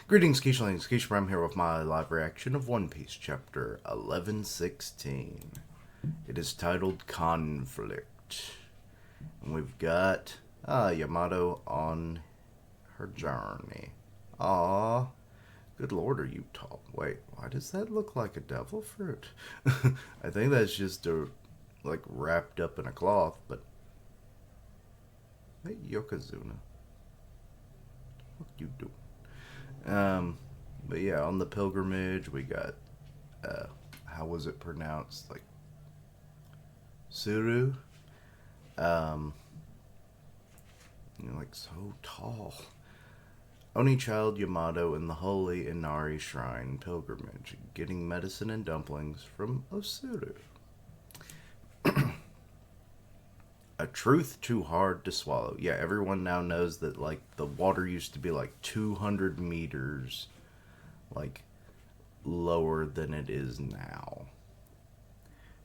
Greetings, Keishlings. Keisha Prime here with my live reaction of One Piece, chapter 1116. It is titled Conflict. And we've got Yamato on her journey. Aww. Good lord, are you tall? Wait, why does that look like a devil fruit? I think that's just wrapped up in a cloth, but... Hey, Yokozuna. What you doing? But yeah, on the pilgrimage, we got, how was it pronounced? Like, Suru? Like, so tall. Only child Yamato in the holy Inari Shrine pilgrimage, getting medicine and dumplings from Osuru. A truth too hard to swallow. Yeah, everyone now knows that, like, the water used to be, like, 200 meters, like, lower than it is now.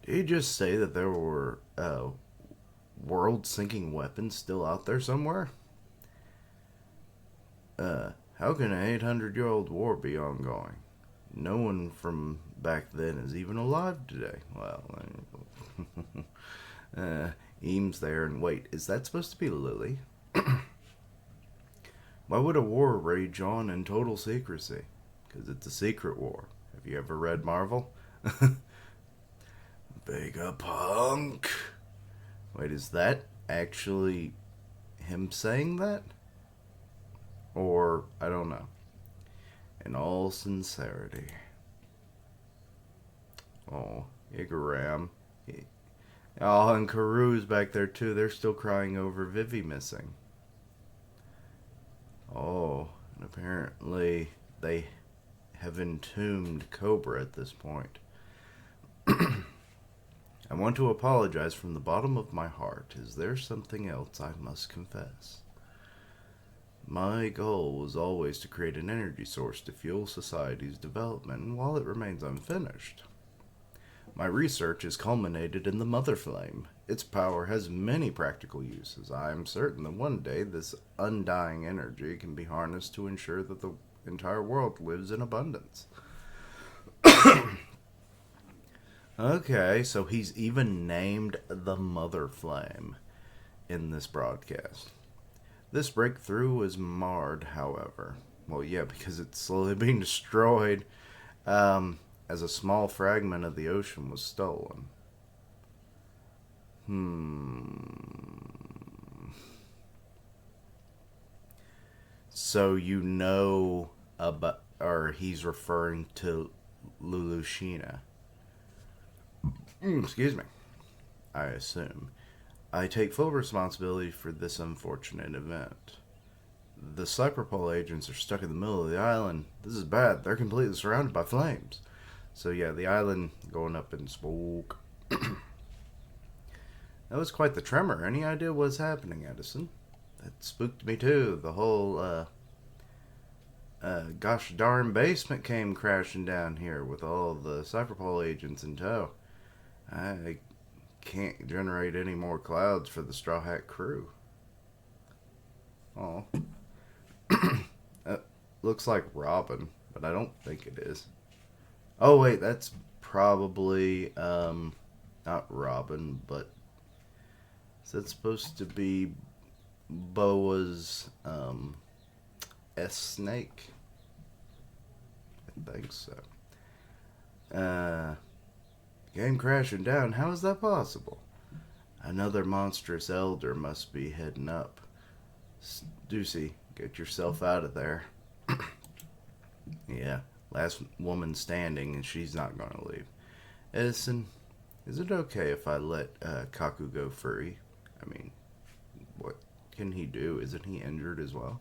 Did he just say that there were, world-sinking weapons still out there somewhere? How can an 800-year-old war be ongoing? No one from back then is even alive today. Well, Eames there, and wait, is that supposed to be Lily? Why would a war rage on in total secrecy? Because it's a secret war. Have you ever read Marvel? Vegapunk. Wait, is that actually him saying that? Or, I don't know. In all sincerity. Oh, Igaram. Oh, and Karu's back there too. They're still crying over Vivi missing. Oh, and apparently they have entombed Cobra at this point. I want to apologize from the bottom of my heart. Is there something else I must confess? My goal was always to create an energy source to fuel society's development, and while it remains unfinished, my research is culminated in the Mother Flame. Its power has many practical uses. I am certain that one day this undying energy can be harnessed to ensure that the entire world lives in abundance. Okay, so he's even named the Mother Flame in this broadcast. This breakthrough was marred, however. Well, yeah, because it's slowly being destroyed as a small fragment of the ocean was stolen. So you know about, or he's referring to Lulushina. Excuse me. I assume. I take full responsibility for this unfortunate event. The Cyberpol agents are stuck in the middle of the island. This is bad. They're completely surrounded by flames. So yeah, the island going up in smoke. That was quite the tremor. Any idea what's happening, Edison? That spooked me too. The whole, gosh darn basement came crashing down here with all the Cyberpol agents in tow. I can't generate any more clouds for the Straw Hat crew. Oh. That looks like Robin, but I don't think it is. Oh, wait, that's probably, not Robin, but is that supposed to be Boa's, S-Snake? I think so. Game crashing down. How is that possible? Another monstrous elder must be heading up. Stussy, get yourself out of there. Yeah, last woman standing, and she's not going to leave. Edison, is it okay if I let Kaku go free? I mean, what can he do? Isn't he injured as well?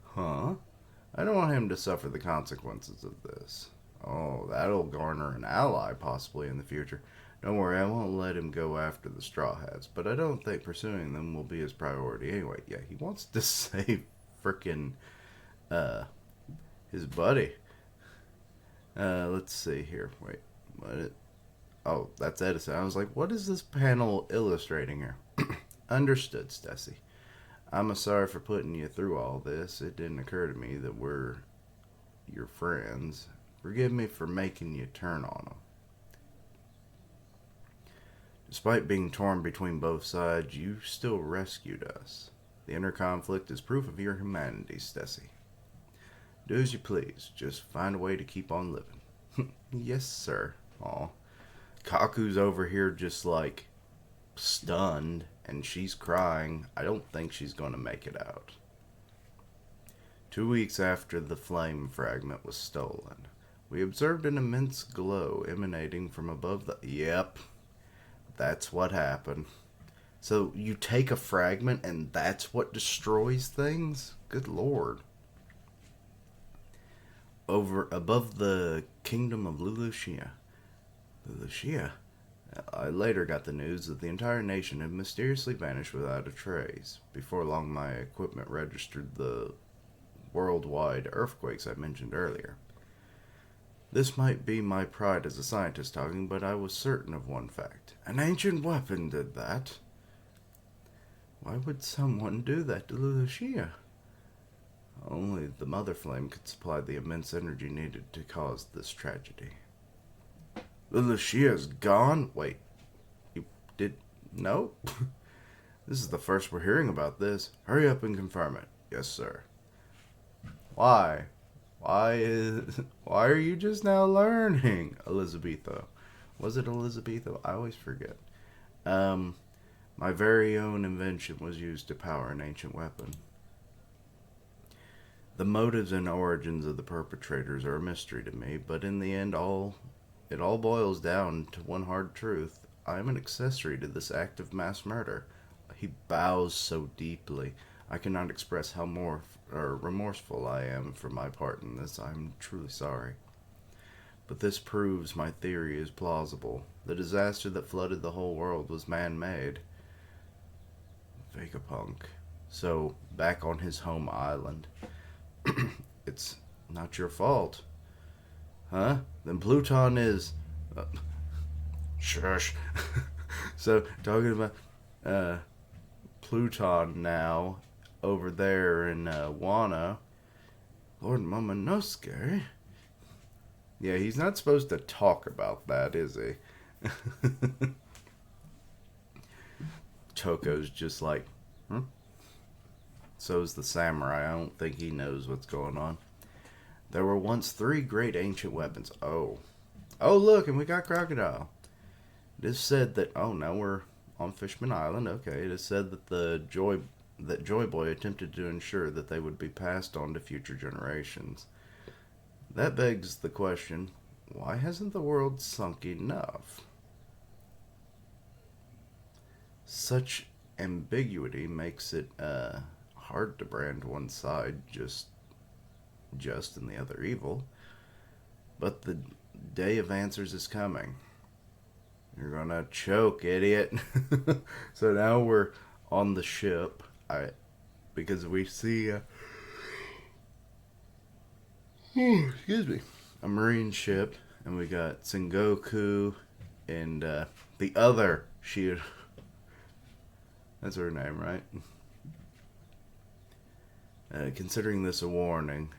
Huh? I don't want him to suffer the consequences of this. Oh, that'll garner an ally possibly in the future. Don't worry, I won't let him go after the Straw Hats, but I don't think pursuing them will be his priority anyway. Yeah, he wants to save frickin' his buddy. Let's see here. Wait, what? Oh, that's Edison. I was like, what is this panel illustrating here? Understood, Stussy. I'm sorry for putting you through all this. It didn't occur to me that we're your friends. Forgive me for making you turn on them. Despite being torn between both sides, you still rescued us. The inner conflict is proof of your humanity, Stessie. Do as you please. Just find a way to keep on living. Yes, sir. Aw. Kaku's over here just like stunned, and she's crying. I don't think she's going to make it out. 2 weeks after the flame fragment was stolen, we observed an immense glow emanating from above the... Yep, that's what happened. So you take a fragment and that's what destroys things? Good lord. Over above the kingdom of Lulushia. Lulushia? I later got the news that the entire nation had mysteriously vanished without a trace. Before long, my equipment registered the worldwide earthquakes I mentioned earlier. This might be my pride as a scientist talking, but I was certain of one fact. An ancient weapon did that. Why would someone do that to Lulushia? Only the Mother Flame could supply the immense energy needed to cause this tragedy. Lucia's gone? Wait, you did... No? This is the first we're hearing about this. Hurry up and confirm it. Yes, sir. Why? Why are you just now learning, Elizabetho? Was it Elizabetho? I always forget. My very own invention was used to power an ancient weapon. The motives and origins of the perpetrators are a mystery to me, but in the end, it all boils down to one hard truth. I am an accessory to this act of mass murder. He bows so deeply. I cannot express how remorseful I am for my part in this. I am truly sorry. But this proves my theory is plausible. The disaster that flooded the whole world was man-made. Vegapunk. So, back on his home island. It's not your fault. Huh? Then Pluton is... shush. So, talking about Pluton now, over there in Wano. Lord Momonosuke? Yeah, he's not supposed to talk about that, is he? Toko's just like, So's the samurai. I don't think he knows what's going on. There were once 3 great ancient weapons. Oh, look, and we got Crocodile. It is said that... Oh, now we're on Fishman Island. Okay, it is said that Joy Boy attempted to ensure that they would be passed on to future generations. That begs the question, why hasn't the world sunk enough? Such ambiguity makes it hard to brand one side just and the other evil. But the day of answers is coming. You're gonna choke, idiot. So now we're on the ship. Because we see excuse me, a marine ship, and we got Sengoku and the other Shiro. That's her name, right? Considering this a warning,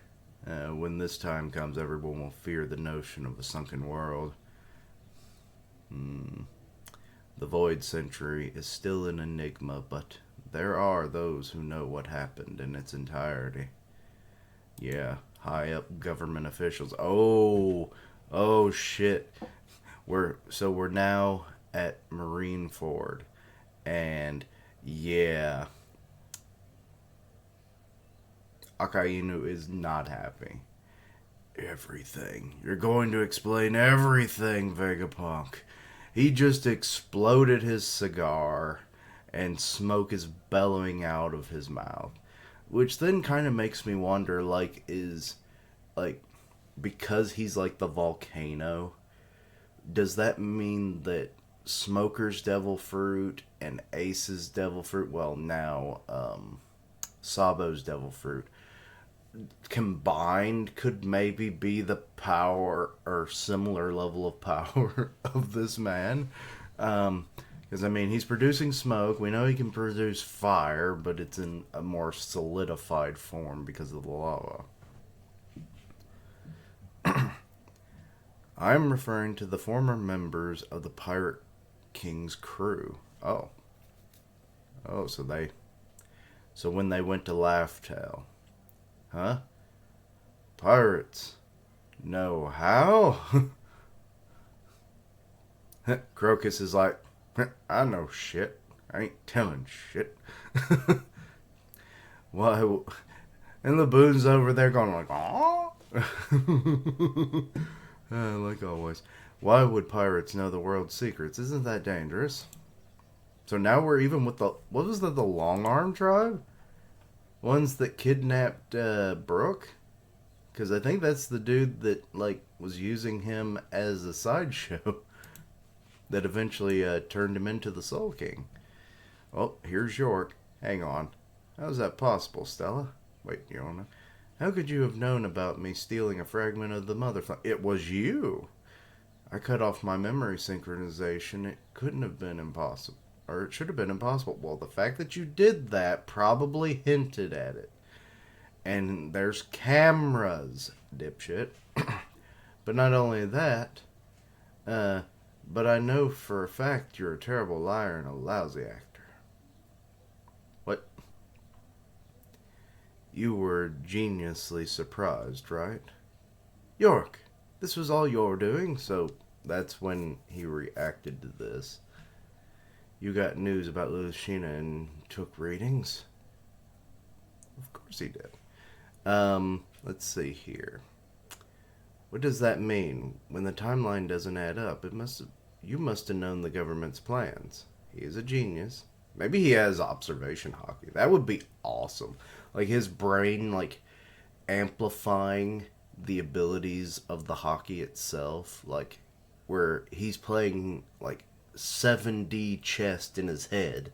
when this time comes, everyone will fear the notion of a sunken world. The Void Century is still an enigma, but there are those who know what happened in its entirety. Yeah, high up government officials. Oh shit. We're now at Marineford, and yeah, Akainu is not happy. Everything. You're going to explain everything, Vegapunk. He just exploded his cigar, and smoke is bellowing out of his mouth. Which then kind of makes me wonder, because he's like the volcano, does that mean that Smoker's devil fruit and Ace's devil fruit, well, now Sabo's devil fruit, combined could maybe be the power or similar level of power of this man? Because, he's producing smoke. We know he can produce fire, but it's in a more solidified form because of the lava. I'm referring to the former members of the Pirate King's crew. Oh. Oh, so when they went to Laugh Tale. Huh? Pirates. No, how? Crocus is like, I know shit. I ain't telling shit. Why? And the Boon's over there going like, oh. Like always. Why would pirates know the world's secrets? Isn't that dangerous? So now we're even with the, what was that, the Long Arm tribe? Ones that kidnapped Brooke? Because I think that's the dude that, like, was using him as a sideshow that eventually turned him into the Soul King. Oh, here's York. Hang on. How's that possible, Stella? Wait, you don't know? How could you have known about me stealing a fragment of the Mother Flame? It was you! I cut off my memory synchronization. It couldn't have been impossible. Or it should have been impossible. Well, the fact that you did that probably hinted at it. And there's cameras, dipshit. But not only that, but I know for a fact you're a terrible liar and a lousy actor. What? You were geniusly surprised, right? York, this was all your doing, so that's when he reacted to this. You got news about Lushina and took readings? Of course he did. Let's see here. What does that mean? When the timeline doesn't add up, you must have known the government's plans. He is a genius. Maybe he has observation hockey. That would be awesome. Like his brain, like amplifying the abilities of the hockey itself, like where he's playing like 7D chess in his head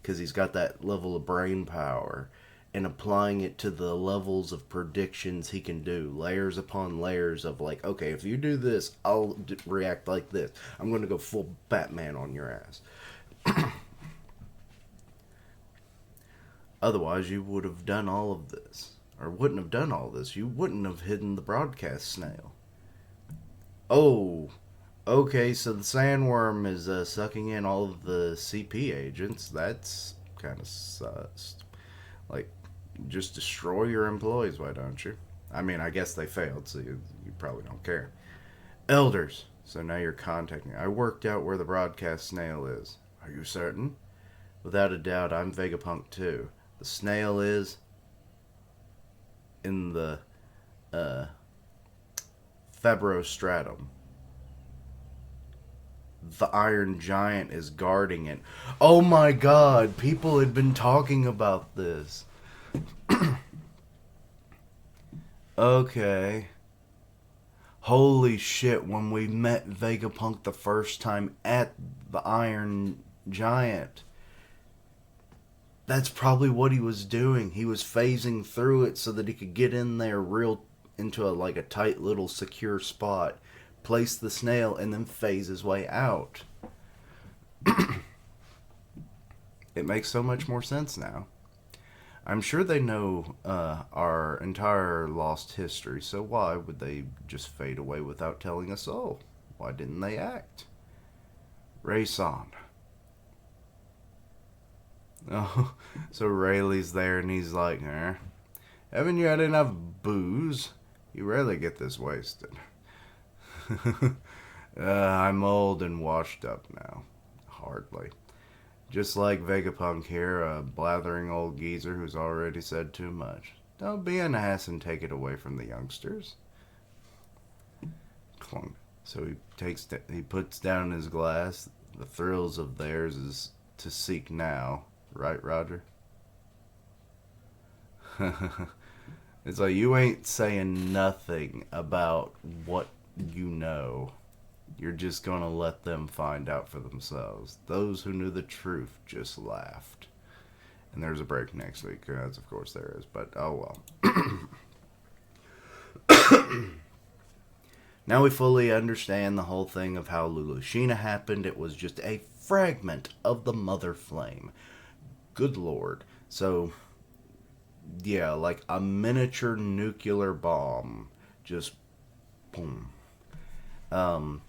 because he's got that level of brain power, and applying it to the levels of predictions he can do, layers upon layers of like, okay, if you do this, I'll react like this. I'm going to go full Batman on your ass. Otherwise, you would have done all of this. Or wouldn't have done all this. You wouldn't have hidden the broadcast snail. Oh, okay, so the sandworm is sucking in all of the CP agents. That's kind of sus. Like, just destroy your employees, why don't you? I mean, I guess they failed, so you probably don't care. Elders. So now you're contacting me. I worked out where the broadcast snail is. Are you certain? Without a doubt, I'm Vegapunk too. The snail is in the Febrostratum. The Iron Giant is guarding it. Oh my god, people had been talking about this. Okay. Holy shit, when we met Vegapunk the first time at the Iron Giant, that's probably what he was doing. He was phasing through it so that he could get in there real into a tight little secure spot, place the snail, and then phase his way out. It makes so much more sense now. I'm sure they know our entire lost history, so why would they just fade away without telling us all? Why didn't they act? Ray-san. Oh, so Rayleigh's there and he's like, haven't you had enough booze? You rarely get this wasted. I'm old and washed up now. Hardly. Just like Vegapunk here, a blathering old geezer who's already said too much. Don't be an ass and take it away from the youngsters. Clunk. So he puts down his glass. The thrills of theirs is to seek now. Right, Roger? It's like, you ain't saying nothing about what you know. You're just gonna let them find out for themselves. Those who knew the truth just laughed. And there's a break next week, as of course there is, but oh well. Now we fully understand the whole thing of how Lulushina happened. It was just a fragment of the Mother Flame. Good lord. So, yeah, like a miniature nuclear bomb. Just boom. Um,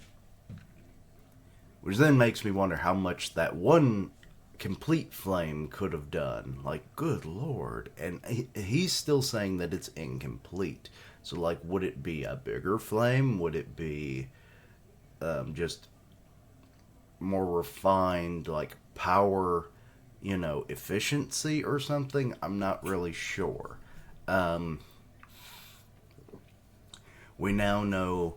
which then makes me wonder how much that one complete flame could have done. Like, good lord. And he's still saying that it's incomplete. So, like, would it be a bigger flame? Would it be just more refined, like, power, efficiency or something? I'm not really sure. Um, we now know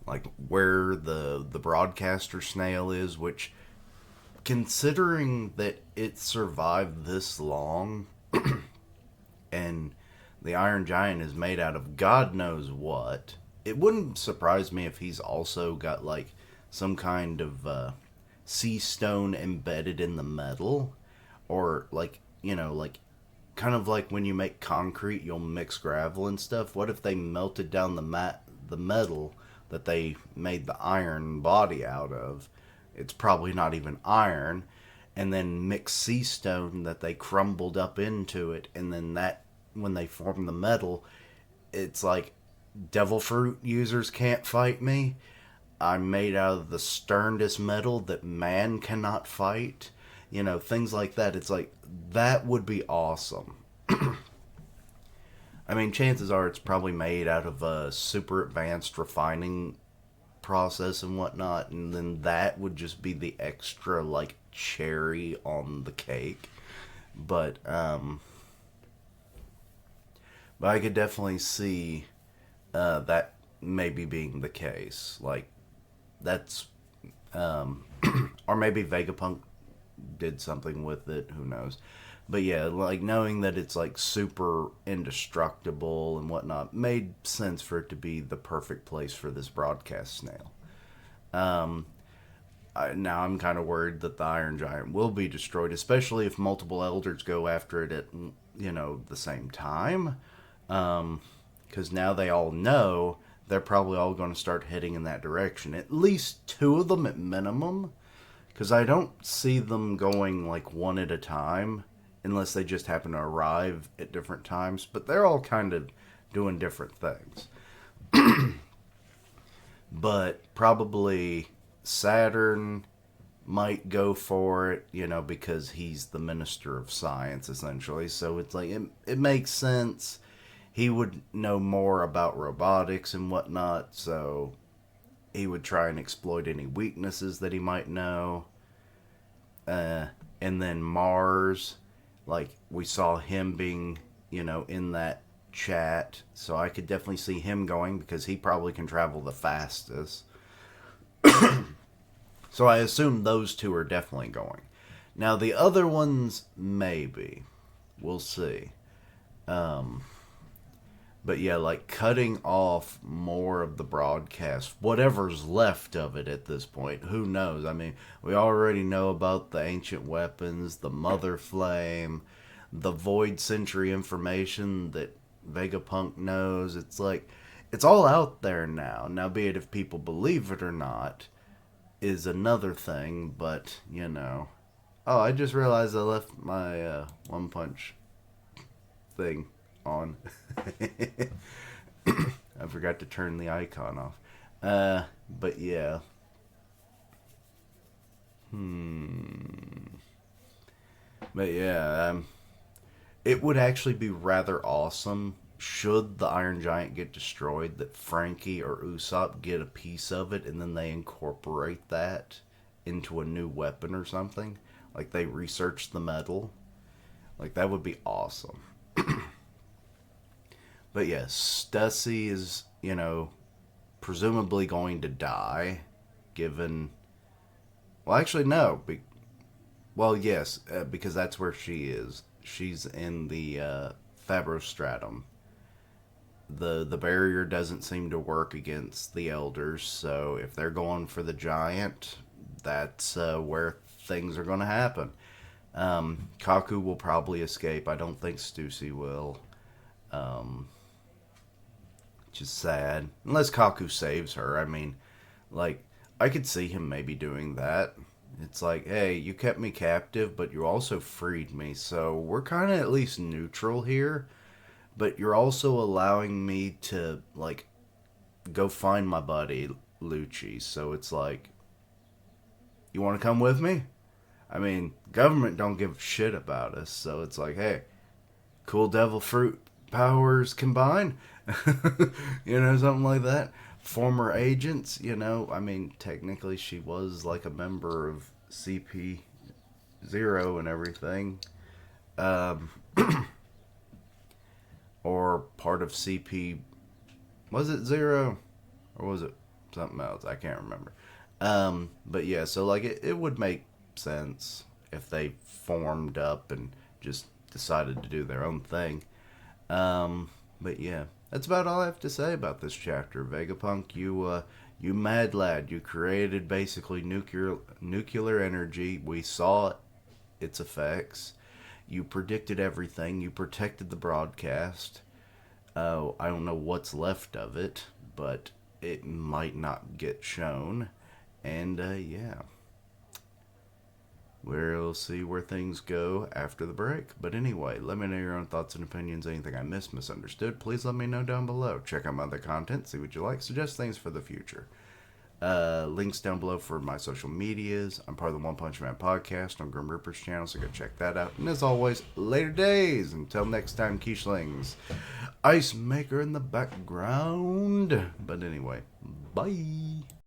like where the broadcaster snail is, which, considering that it survived this long and the Iron Giant is made out of God knows what, it wouldn't surprise me if he's also got like some kind of sea stone embedded in the metal, or like like kind of like when you make concrete, you'll mix gravel and stuff. What if they melted down the metal that they made the iron body out of? It's probably not even iron, and then mix sea stone that they crumbled up into it, and then that when they form the metal, it's like devil fruit users can't fight me. I'm made out of the sternest metal that man cannot fight. Things like that. It's like, that would be awesome. I mean, chances are it's probably made out of a super advanced refining process and whatnot, and then that would just be the extra, like, cherry on the cake. But, but I could definitely see that maybe being the case. Like, that's, um, or maybe Vegapunk did something with it. Who knows? But yeah, like knowing that it's like super indestructible and whatnot made sense for it to be the perfect place for this broadcast snail. Um, now I'm kind of worried that the Iron Giant will be destroyed, especially if multiple elders go after it at the same time. Because now they all know they're probably all going to start heading in that direction. At least two of them at minimum, because I don't see them going like one at a time unless they just happen to arrive at different times. But they're all kind of doing different things. But probably Saturn might go for it, because he's the minister of science essentially. So it's like it makes sense. He would know more about robotics and whatnot, so he would try and exploit any weaknesses that he might know. And then Mars, like we saw him being, in that chat, so I could definitely see him going because he probably can travel the fastest. So I assume those two are definitely going. Now the other ones, maybe. We'll see. Um, but yeah, like cutting off more of the broadcast, whatever's left of it at this point, who knows? I mean, we already know about the ancient weapons, the Mother Flame, the Void Century information that Vegapunk knows. It's like, it's all out there now. Now, be it if people believe it or not, is another thing, but, Oh, I just realized I left my One Punch thing on. I forgot to turn the icon off. But yeah. Hmm. But yeah, it would actually be rather awesome should the Iron Giant get destroyed that Frankie or Usopp get a piece of it and then they incorporate that into a new weapon or something. Like they research the metal. Like that would be awesome. But yes, Stussy is, presumably going to die, given. Well, actually, no. Well, yes, because that's where she is. She's in the Fabrostratum. The barrier doesn't seem to work against the elders, so if they're going for the giant, that's where things are going to happen. Kaku will probably escape. I don't think Stussy will. Um, which is sad. Unless Kaku saves her. I mean, like, I could see him maybe doing that. It's like, hey, you kept me captive, but you also freed me, so we're kind of at least neutral here. But you're also allowing me to, like, go find my buddy Lucci. So it's like, you want to come with me? I mean, government don't give a shit about us, so it's like, hey, cool devil fruit powers combined, something like that. Former agents, I mean, technically she was like a member of CP0 and everything, um, or part of CP. Was it Zero, or was it something else? I can't remember. But yeah, so like it would make sense if they formed up and just decided to do their own thing. But yeah, that's about all I have to say about this chapter. Vegapunk, you mad lad, you created basically nuclear energy. We saw its effects. You predicted everything. You protected the broadcast. I don't know what's left of it, but it might not get shown. And yeah, we'll see where things go after the break. But anyway, let me know your own thoughts and opinions. Anything I missed, misunderstood, please let me know down below. Check out my other content, see what you like, suggest things for the future. Links down below for my social medias. I'm part of the One Punch Man podcast on Grim Reaper's channel, so go check that out. And as always, later days. Until next time, Quiche-lings. Ice Maker in the background. But anyway, bye.